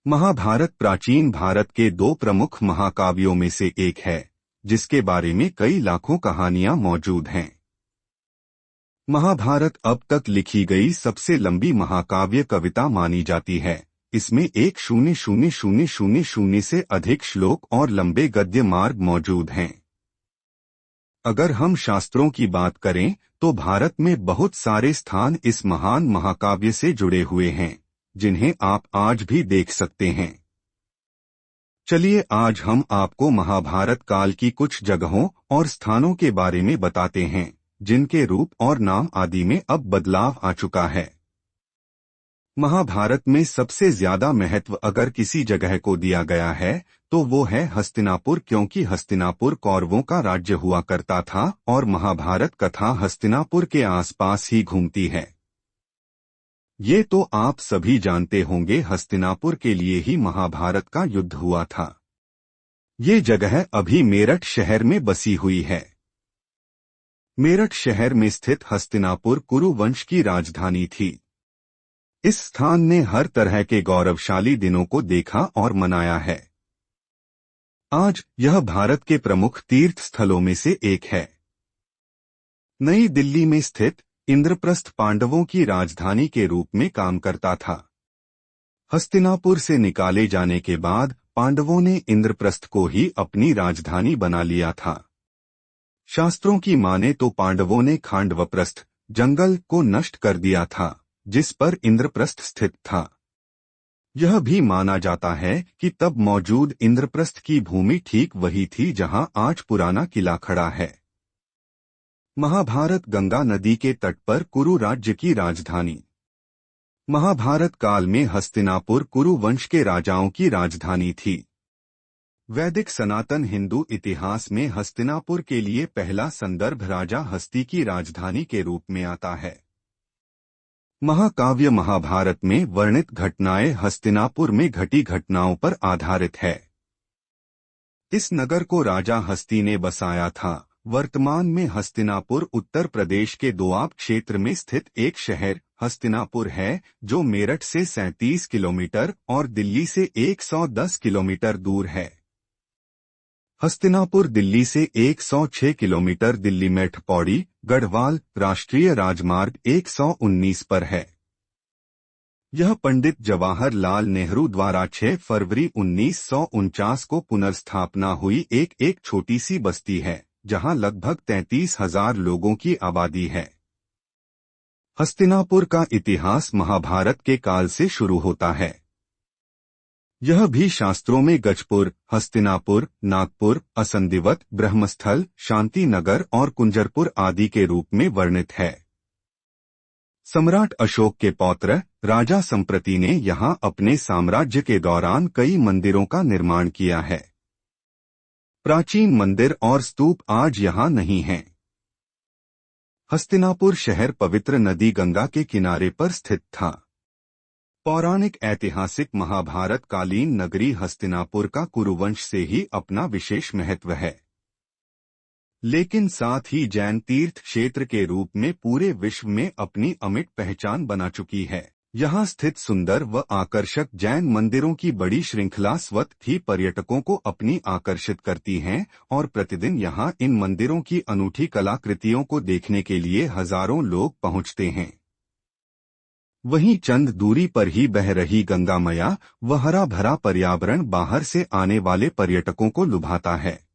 महाभारत प्राचीन भारत के दो प्रमुख महाकाव्यों में से एक है, जिसके बारे में कई लाखों कहानियां मौजूद हैं। महाभारत अब तक लिखी गई सबसे लंबी महाकाव्य कविता मानी जाती है। इसमें 10,000 से अधिक श्लोक और लंबे गद्य मार्ग मौजूद हैं। अगर हम शास्त्रों की बात करें तो भारत में बहुत सारे स्थान इस महान महाकाव्य से जुड़े हुए हैं, जिन्हें आप आज भी देख सकते हैं। चलिए आज हम आपको महाभारत काल की कुछ जगहों और स्थानों के बारे में बताते हैं, जिनके रूप और नाम आदि में अब बदलाव आ चुका है। महाभारत में सबसे ज्यादा महत्व अगर किसी जगह को दिया गया है तो वो है हस्तिनापुर, क्योंकि हस्तिनापुर कौरवों का राज्य हुआ करता था और महाभारत कथा हस्तिनापुर के आसपास ही घूमती है। ये तो आप सभी जानते होंगे, हस्तिनापुर के लिए ही महाभारत का युद्ध हुआ था। ये जगह अभी मेरठ शहर में बसी हुई है। मेरठ शहर में स्थित हस्तिनापुर कुरु वंश की राजधानी थी। इस स्थान ने हर तरह के गौरवशाली दिनों को देखा और मनाया है। आज यह भारत के प्रमुख तीर्थ स्थलों में से एक है। नई दिल्ली में स्थित इंद्रप्रस्थ पांडवों की राजधानी के रूप में काम करता था। हस्तिनापुर से निकाले जाने के बाद पांडवों ने इंद्रप्रस्थ को ही अपनी राजधानी बना लिया था। शास्त्रों की माने तो पांडवों ने खांडवप्रस्थ जंगल को नष्ट कर दिया था, जिस पर इंद्रप्रस्थ स्थित था। यह भी माना जाता है कि तब मौजूद इंद्रप्रस्थ की भूमि ठीक वही थी जहां आज पुराना किला खड़ा है। महाभारत गंगा नदी के तट पर कुरु राज्य की राजधानी। महाभारत काल में हस्तिनापुर कुरु वंश के राजाओं की राजधानी थी। वैदिक सनातन हिंदू इतिहास में हस्तिनापुर के लिए पहला संदर्भ राजा हस्ती की राजधानी के रूप में आता है। महाकाव्य महाभारत में वर्णित घटनाएं हस्तिनापुर में घटी घटनाओं पर आधारित है। इस नगर को राजा हस्ती ने बसाया था। वर्तमान में हस्तिनापुर उत्तर प्रदेश के दोआब क्षेत्र में स्थित एक शहर हस्तिनापुर है, जो मेरठ से 37 किलोमीटर और दिल्ली से 110 किलोमीटर दूर है। हस्तिनापुर दिल्ली से 106 किलोमीटर दिल्ली मेठ पौड़ी गढ़वाल राष्ट्रीय राजमार्ग 119 पर है। यह पंडित जवाहरलाल नेहरू द्वारा 6 फरवरी 1949 को पुनर्स्थापना हुई एक छोटी सी बस्ती है, जहां लगभग 33,000 लोगों की आबादी है। हस्तिनापुर का इतिहास महाभारत के काल से शुरू होता है। यह भी शास्त्रों में गजपुर, हस्तिनापुर, नागपुर, असंदिवत, ब्रह्मस्थल, शांतिनगर और कुंजरपुर आदि के रूप में वर्णित है। सम्राट अशोक के पौत्र राजा संप्रति ने यहां अपने साम्राज्य के दौरान कई मंदिरों का निर्माण किया है। प्राचीन मंदिर और स्तूप आज यहां नहीं हैं। हस्तिनापुर शहर पवित्र नदी गंगा के किनारे पर स्थित था। पौराणिक ऐतिहासिक महाभारत कालीन नगरी हस्तिनापुर का कुरुवंश से ही अपना विशेष महत्व है, लेकिन साथ ही जैन तीर्थ क्षेत्र के रूप में पूरे विश्व में अपनी अमिट पहचान बना चुकी है। यहाँ स्थित सुंदर व आकर्षक जैन मंदिरों की बड़ी श्रृंखला स्वतः ही पर्यटकों को अपनी आकर्षित करती हैं और प्रतिदिन यहाँ इन मंदिरों की अनूठी कलाकृतियों को देखने के लिए हजारों लोग पहुँचते हैं। वहीं चंद दूरी पर ही बह रही गंगा मैया व हरा भरा पर्यावरण बाहर से आने वाले पर्यटकों को लुभाता है।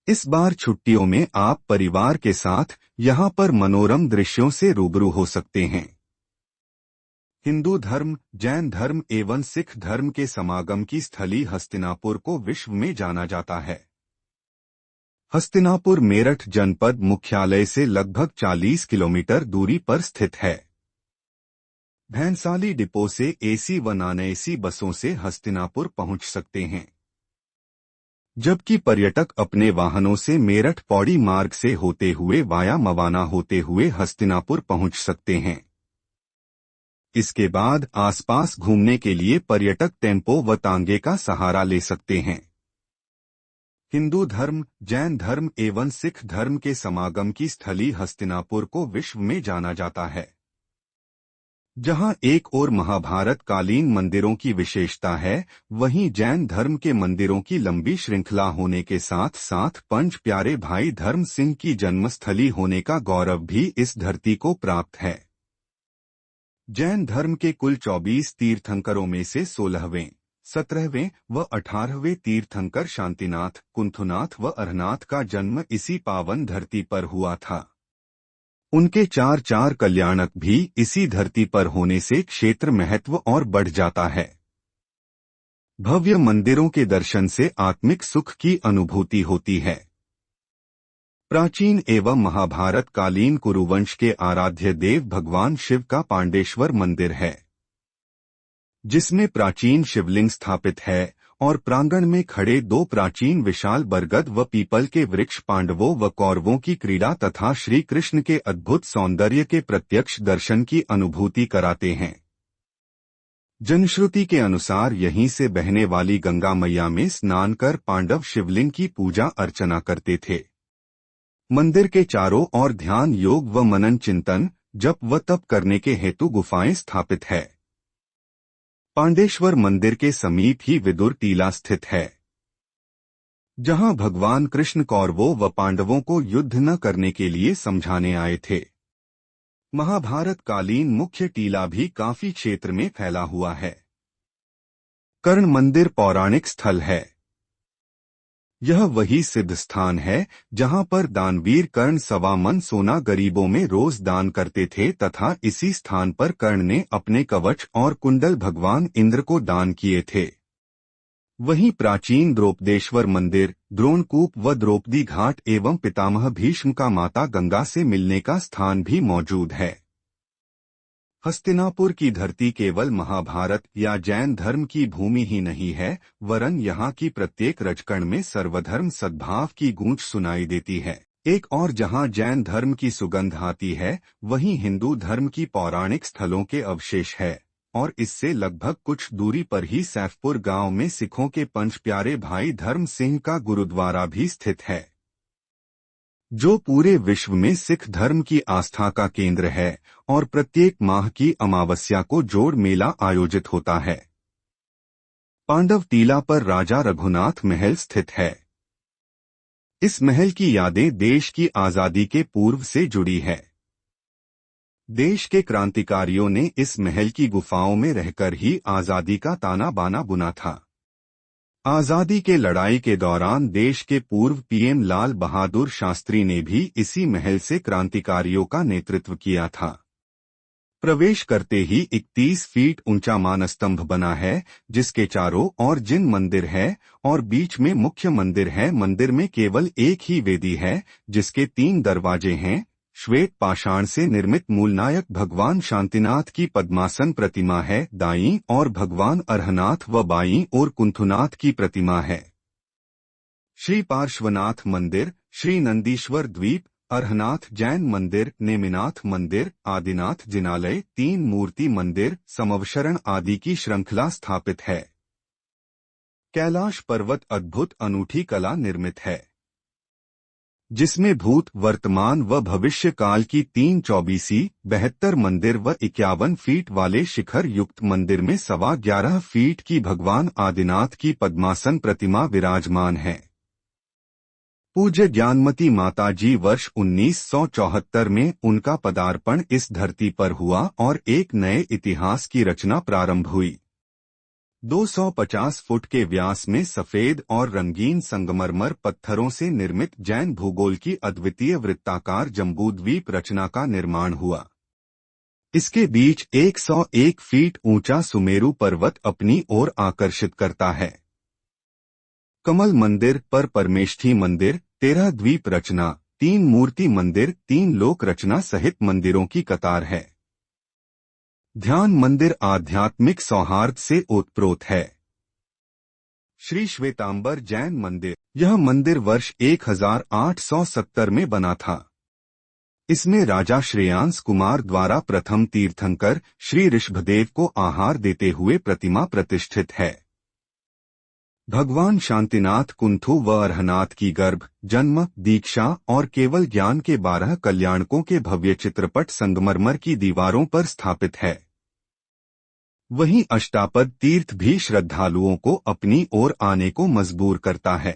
इस बार छुट्टियों में आप परिवार के साथ यहाँ पर मनोरम दृश्यों से रूबरू हो सकते हैं। हिंदू धर्म, जैन धर्म एवं सिख धर्म के समागम की स्थली हस्तिनापुर को विश्व में जाना जाता है। हस्तिनापुर मेरठ जनपद मुख्यालय से लगभग 40 किलोमीटर दूरी पर स्थित है। भैंसाली डिपो से एसी व नॉन एसी बसों से हस्तिनापुर पहुंच सकते हैं, जबकि पर्यटक अपने वाहनों से मेरठ पौड़ी मार्ग से होते हुए वाया मवाना होते हुए हस्तिनापुर पहुंच सकते हैं। इसके बाद आसपास घूमने के लिए पर्यटक टेम्पो व तांगे का सहारा ले सकते हैं। हिंदू धर्म, जैन धर्म एवं सिख धर्म के समागम की स्थली हस्तिनापुर को विश्व में जाना जाता है। जहां एक और महाभारत कालीन मंदिरों की विशेषता है, वहीं जैन धर्म के मंदिरों की लंबी श्रृंखला होने के साथ साथ पंच प्यारे भाई धर्म सिंह की जन्मस्थली होने का गौरव भी इस धरती को प्राप्त है। जैन धर्म के कुल 24 तीर्थंकरों में से 16वें, 17वें व 18वें तीर्थंकर शांतिनाथ, कुंथुनाथ व अरहनाथ का जन्म इसी पावन धरती पर हुआ था। उनके चार चार कल्याणक भी इसी धरती पर होने से क्षेत्र महत्व और बढ़ जाता है। भव्य मंदिरों के दर्शन से आत्मिक सुख की अनुभूति होती है। प्राचीन एवं महाभारत कालीन कुरुवंश के आराध्य देव भगवान शिव का पांडेश्वर मंदिर है, जिसमें प्राचीन शिवलिंग स्थापित है और प्रांगण में खड़े दो प्राचीन विशाल बरगद व पीपल के वृक्ष पांडवों व कौरवों की क्रीड़ा तथा श्री कृष्ण के अद्भुत सौंदर्य के प्रत्यक्ष दर्शन की अनुभूति कराते हैं। जनश्रुति के अनुसार यहीं से बहने वाली गंगा मैया में स्नान कर पांडव शिवलिंग की पूजा अर्चना करते थे। मंदिर के चारों ओर ध्यान योग व मनन चिंतन, जप व तप करने के हेतु गुफाएं स्थापित है। पांडेश्वर मंदिर के समीप ही विदुर टीला स्थित है, जहां भगवान कृष्ण कौरवों व पांडवों को युद्ध न करने के लिए समझाने आए थे। महाभारत कालीन मुख्य टीला भी काफी क्षेत्र में फैला हुआ है। कर्ण मंदिर पौराणिक स्थल है। यह वही सिद्ध स्थान है जहां पर दानवीर कर्ण 1.25 मन सोना गरीबों में रोज दान करते थे तथा इसी स्थान पर कर्ण ने अपने कवच और कुंडल भगवान इंद्र को दान किए थे। वहीं प्राचीन द्रौपदेश्वर मंदिर, द्रोणकूप व द्रौपदी घाट एवं पितामह भीष्म का माता गंगा से मिलने का स्थान भी मौजूद है। हस्तिनापुर की धरती केवल महाभारत या जैन धर्म की भूमि ही नहीं है, वरन यहाँ की प्रत्येक रजकण में सर्वधर्म सद्भाव की गूंज सुनाई देती है। एक और जहाँ जैन धर्म की सुगंध आती है, वहीं हिंदू धर्म की पौराणिक स्थलों के अवशेष है और इससे लगभग कुछ दूरी पर ही सैफपुर गांव में सिखों के पंच प्यारे भाई धर्म सिंह का गुरुद्वारा भी स्थित है, जो पूरे विश्व में सिख धर्म की आस्था का केंद्र है और प्रत्येक माह की अमावस्या को जोड़ मेला आयोजित होता है। पांडव टीला पर राजा रघुनाथ महल स्थित है। इस महल की यादें देश की आजादी के पूर्व से जुड़ी है। देश के क्रांतिकारियों ने इस महल की गुफाओं में रहकर ही आजादी का ताना बाना बुना था। आजादी के लड़ाई के दौरान देश के पूर्व पीएम लाल बहादुर शास्त्री ने भी इसी महल से क्रांतिकारियों का नेतृत्व किया था। प्रवेश करते ही 31 फीट ऊंचा मानस्तंभ बना है, जिसके चारों ओर जिन मंदिर है और बीच में मुख्य मंदिर है। मंदिर में केवल एक ही वेदी है, जिसके 3 दरवाजे हैं। श्वेत पाषाण से निर्मित मूलनायक भगवान शांतिनाथ की पद्मासन प्रतिमा है दाईं और भगवान अरहनाथ व बाईं और कुंथुनाथ की प्रतिमा है। श्री पार्श्वनाथ मंदिर, श्री नंदीश्वर द्वीप, अरहनाथ जैन मंदिर, नेमिनाथ मंदिर, आदिनाथ जिनालय, 3 मूर्ति मंदिर, समवशरण आदि की श्रृंखला स्थापित है। कैलाश पर्वत अद्भुत अनूठी कला निर्मित है, जिसमें भूत, वर्तमान व भविष्य काल की 3 चौबीसी, 72 मंदिर व 51 फीट वाले शिखर युक्त मंदिर में 11.25 फीट की भगवान आदिनाथ की पद्मासन प्रतिमा विराजमान है। पूज्य ज्ञानमती माता जी वर्ष 1974 में उनका पदार्पण इस धरती पर हुआ और एक नए इतिहास की रचना प्रारंभ हुई। 250 फुट के व्यास में सफेद और रंगीन संगमरमर पत्थरों से निर्मित जैन भूगोल की अद्वितीय वृत्ताकार जम्बूद्वीप रचना का निर्माण हुआ। इसके बीच 101 फीट ऊंचा सुमेरु पर्वत अपनी ओर आकर्षित करता है। कमल मंदिर पर परमेष्ठी मंदिर, 13 द्वीप रचना, 3 मूर्ति मंदिर, 3 लोक रचना सहित मंदिरों की कतार है। ध्यान मंदिर आध्यात्मिक सौहार्द से ओतप्रोत है। श्री श्वेतांबर जैन मंदिर, यह मंदिर वर्ष 1870 में बना था। इसमें राजा श्रेयांस कुमार द्वारा प्रथम तीर्थंकर श्री ऋषभदेव को आहार देते हुए प्रतिमा प्रतिष्ठित है। भगवान शांतिनाथ, कुंथु व अरहनाथ की गर्भ, जन्म, दीक्षा और केवल ज्ञान के 12 कल्याणकों के भव्य चित्रपट संगमरमर की दीवारों पर स्थापित है। वहीं अष्टापद तीर्थ भी श्रद्धालुओं को अपनी ओर आने को मजबूर करता है।